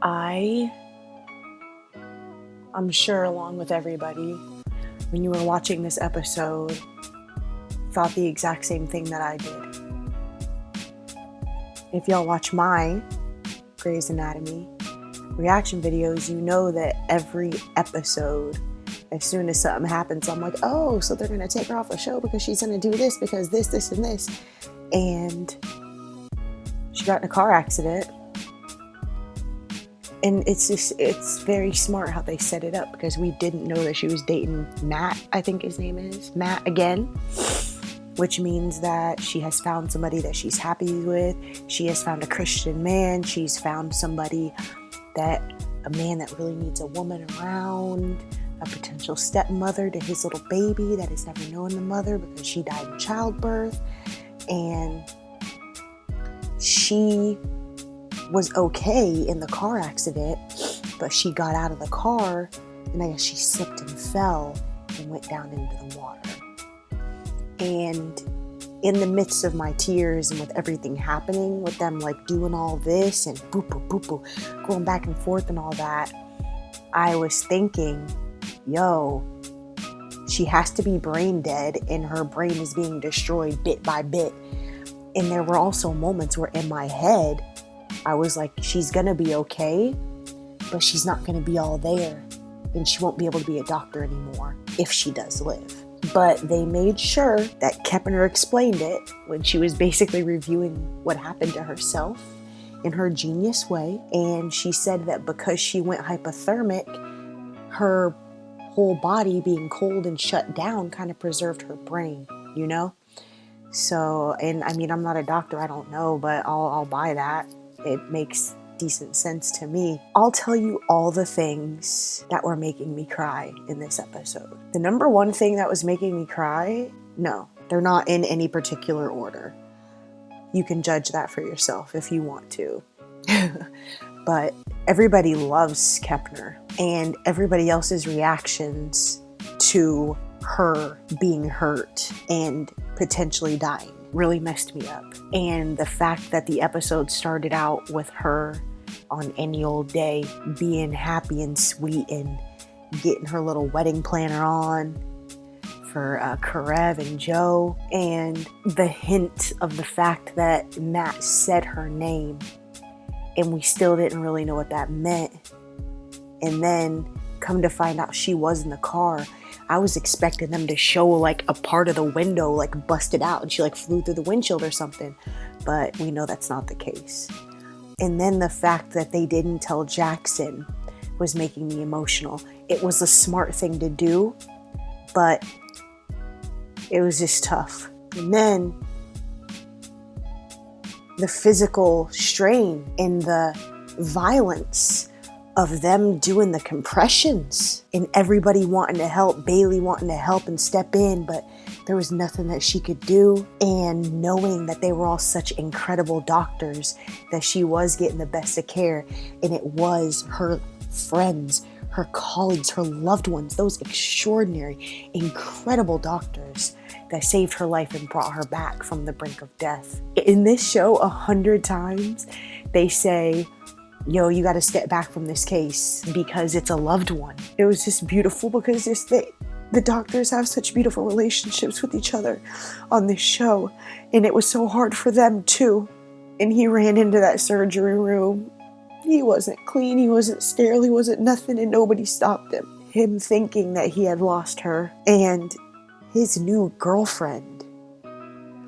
I'm sure, along with everybody, when you were watching this episode, thought the exact same thing that I did. If y'all watch my Grey's Anatomy reaction videos, you know that every episode, as soon as something happens, I'm like, oh, so they're going to take her off the show because she's going to do this, because this, and this. And she got in a car accident. And it's very smart how they set it up, because we didn't know that she was dating Matt, I think his name is, Matt again, which means that she has found somebody that she's happy with. She has found a Christian man. She's found somebody a man that really needs a woman around, a potential stepmother to his little baby that has never known the mother because she died in childbirth. And she was okay in the car accident, but she got out of the car and I guess she slipped and fell and went down into the water. And in the midst of my tears and with everything happening, with them like doing all this and boop, boop, boop, boop, going back and forth and all that, I was thinking, yo, she has to be brain dead and her brain is being destroyed bit by bit. And there were also moments where in my head, I was like, she's going to be okay, but she's not going to be all there. And she won't be able to be a doctor anymore if she does live. But they made sure that Kepner explained it when she was basically reviewing what happened to herself in her genius way. And she said that because she went hypothermic, her whole body being cold and shut down kind of preserved her brain, you know? So, and I mean, I'm not a doctor, I don't know, but I'll buy that. It makes decent sense to me. I'll tell you all the things that were making me cry in this episode. The number one thing that was making me cry, no, they're not in any particular order. You can judge that for yourself if you want to. But everybody loves Kepner, and everybody else's reactions to her being hurt and potentially dying really messed me up. And the fact that the episode started out with her on any old day being happy and sweet and getting her little wedding planner on for Karev and Joe, and the hint of the fact that Matt said her name and we still didn't really know what that meant, and then come to find out she was in the car. I was expecting them to show like a part of the window like busted out and she like flew through the windshield or something, but we know that's not the case. And then the fact that they didn't tell Jackson was making me emotional. It was a smart thing to do, but it was just tough. And then the physical strain and the violence of them doing the compressions and everybody wanting to help, Bailey wanting to help and step in, but there was nothing that she could do. And knowing that they were all such incredible doctors, that she was getting the best of care, and it was her friends, her colleagues, her loved ones, those extraordinary, incredible doctors that saved her life and brought her back from the brink of death. In this show, 100 times, they say, yo, you got to step back from this case because it's a loved one. It was just beautiful because the doctors have such beautiful relationships with each other on this show. And it was so hard for them too. And he ran into that surgery room. He wasn't clean, he wasn't sterile, he wasn't nothing, and nobody stopped him. Him thinking that he had lost her and his new girlfriend.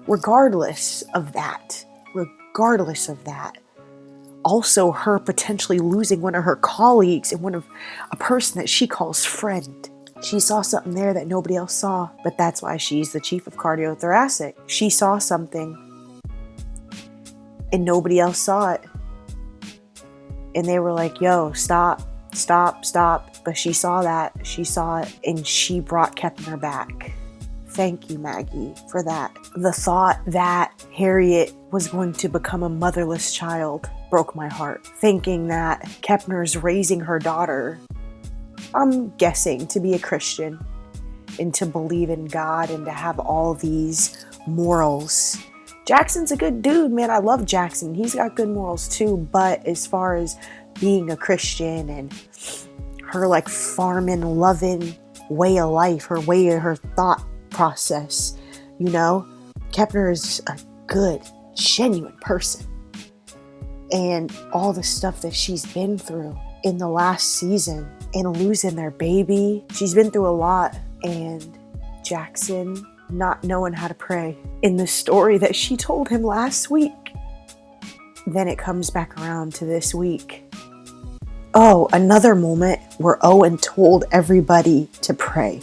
Regardless of that, also her potentially losing one of her colleagues and a person that she calls friend. She saw something there that nobody else saw, but that's why she's the chief of cardiothoracic. She saw something and nobody else saw it. And they were like, yo, stop. But she saw it, and she brought Kepner back. Thank you, Maggie, for that. The thought that Harriet was going to become a motherless child broke my heart. Thinking that Kepner's raising her daughter, I'm guessing, to be a Christian and to believe in God and to have all these morals Jackson's a good dude, man. I love Jackson. He's got good morals too. But as far as being a Christian and her like farming, loving way of life, her thought process, you know, Kepner is a good, genuine person. And all the stuff that she's been through in the last season and losing their baby, she's been through a lot. And Jackson not knowing how to pray in the story that she told him last week. Then it comes back around to this week. Oh, another moment where Owen told everybody to pray.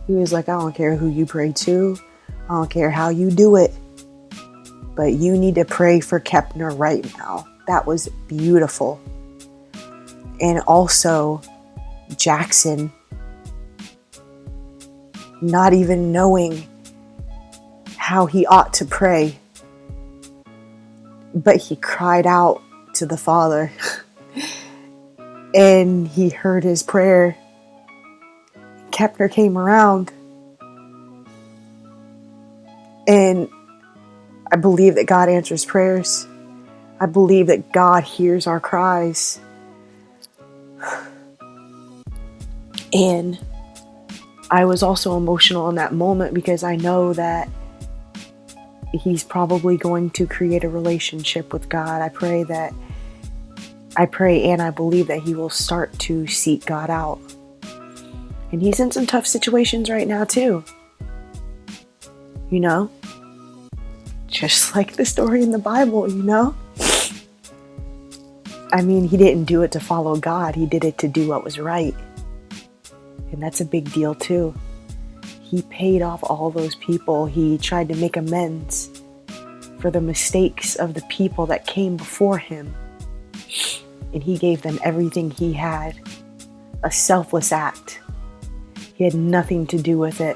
He was like, I don't care who you pray to. I don't care how you do it. But you need to pray for Kepner right now. That was beautiful. And also, Jackson not even knowing how he ought to pray. But he cried out to the Father. And he heard his prayer. Kepner came around. And I believe that God answers prayers. I believe that God hears our cries. And I was also emotional in that moment because I know that he's probably going to create a relationship with God. I pray and I believe that he will start to seek God out. And he's in some tough situations right now too. You know? Just like the story in the Bible, you know? I mean, he didn't do it to follow God. He did it to do what was right. And that's a big deal too. He paid off all those people. He tried to make amends for the mistakes of the people that came before him. And he gave them everything he had. A selfless act. He had nothing to do with it.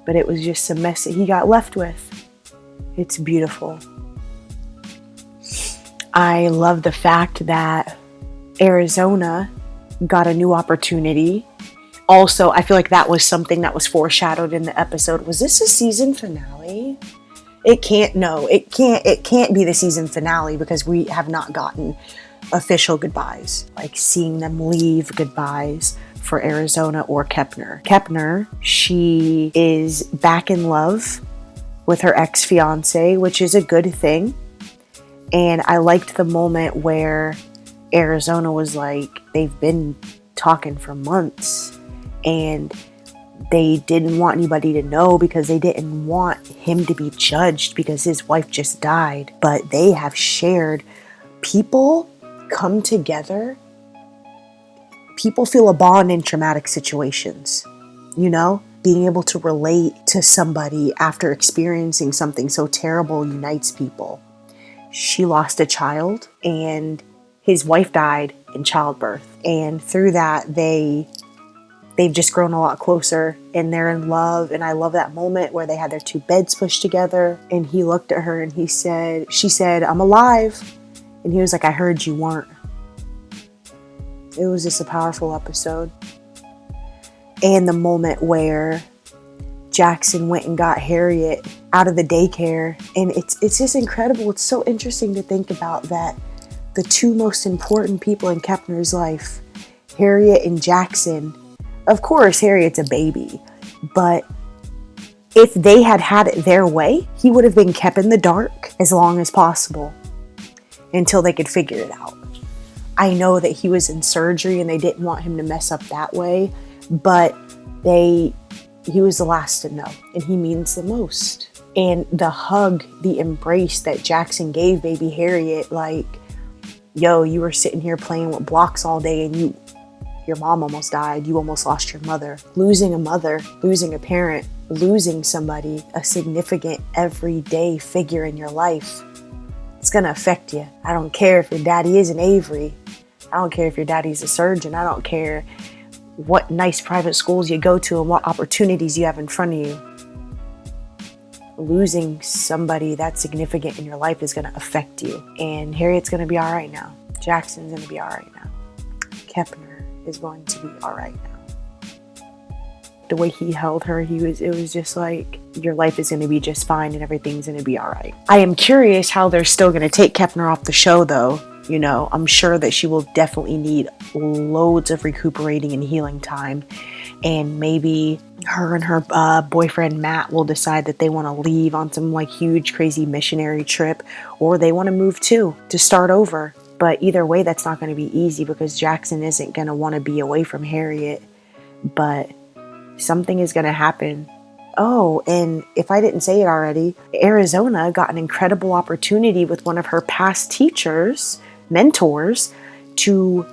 But it was just a mess that he got left with. It's beautiful. I love the fact that Arizona got a new opportunity. Also, I feel like that was something that was foreshadowed in the episode. Was this a season finale? It can't be the season finale because we have not gotten official goodbyes. Like seeing them leave goodbyes for Arizona or Kepner. Kepner, she is back in love with her ex-fiance, which is a good thing. And I liked the moment where Arizona was like, they've been talking for months and they didn't want anybody to know because they didn't want him to be judged because his wife just died. But they have shared. People come together. People feel a bond in traumatic situations. You know, being able to relate to somebody after experiencing something so terrible unites people. She lost a child and his wife died in childbirth. And through that, they've just grown a lot closer and they're in love. And I love that moment where they had their two beds pushed together and he looked at her and she said, I'm alive. And he was like, I heard you weren't. It was just a powerful episode. And the moment where Jackson went and got Harriet out of the daycare. And it's just incredible. It's so interesting to think about that the two most important people in Kepner's life, Harriet and Jackson. Of course, Harriet's a baby, but if they had had it their way, he would have been kept in the dark as long as possible until they could figure it out. I know that he was in surgery and they didn't want him to mess up that way, but he was the last to know, and he means the most. And the hug, the embrace that Jackson gave baby Harriet, like, yo, you were sitting here playing with blocks all day and your mom almost died. You almost lost your mother. Losing a mother, losing a parent, losing somebody, a significant everyday figure in your life. It's going to affect you. I don't care if your daddy is an Avery. I don't care if your daddy's a surgeon. I don't care what nice private schools you go to and what opportunities you have in front of you. Losing somebody that's significant in your life is going to affect you. And Harriet's going to be all right now. Jackson's going to be all right now. Kepner is going to be all right now. the way he held her, it was just like, your life is going to be just fine and everything's going to be all right. I am curious how they're still going to take Kepner off the show, though. You know, I'm sure that she will definitely need loads of recuperating and healing time. And maybe her and her boyfriend Matt will decide that they want to leave on some like huge crazy missionary trip, or they want to move to start over. But either way, that's not going to be easy because Jackson isn't going to want to be away from Harriet. But something is going to happen. Oh, and if I didn't say it already, Arizona got an incredible opportunity with one of her past teachers, mentors, to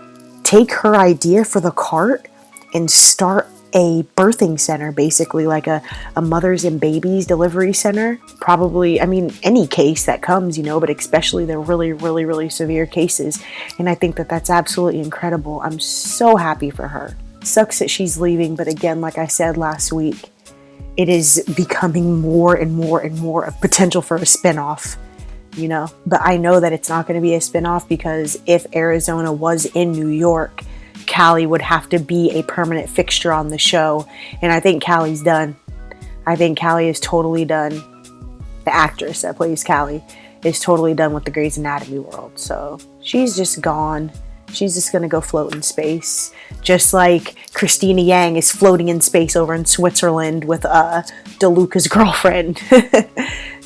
take her idea for the cart and start a birthing center, basically like a mothers and babies delivery center. Probably, I mean, any case that comes, you know, but especially the really, really, really severe cases. And I think that that's absolutely incredible. I'm so happy for her. Sucks that she's leaving, but again, like I said last week, it is becoming more and more and more of potential for a spinoff, you know. But I know that it's not going to be a spinoff because if Arizona was in New York, Callie would have to be a permanent fixture on the show. And I think Callie's done. I think Callie is totally done. The actress that plays Callie is totally done with the Grey's Anatomy world. So she's just gone. She's just going to go float in space. Just like Christina Yang is floating in space over in Switzerland with DeLuca's girlfriend.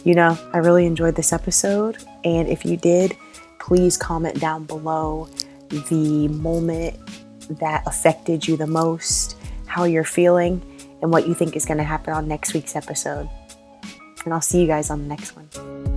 You know, I really enjoyed this episode. And if you did, please comment down below the moment that affected you the most, how you're feeling, and what you think is going to happen on next week's episode. And I'll see you guys on the next one.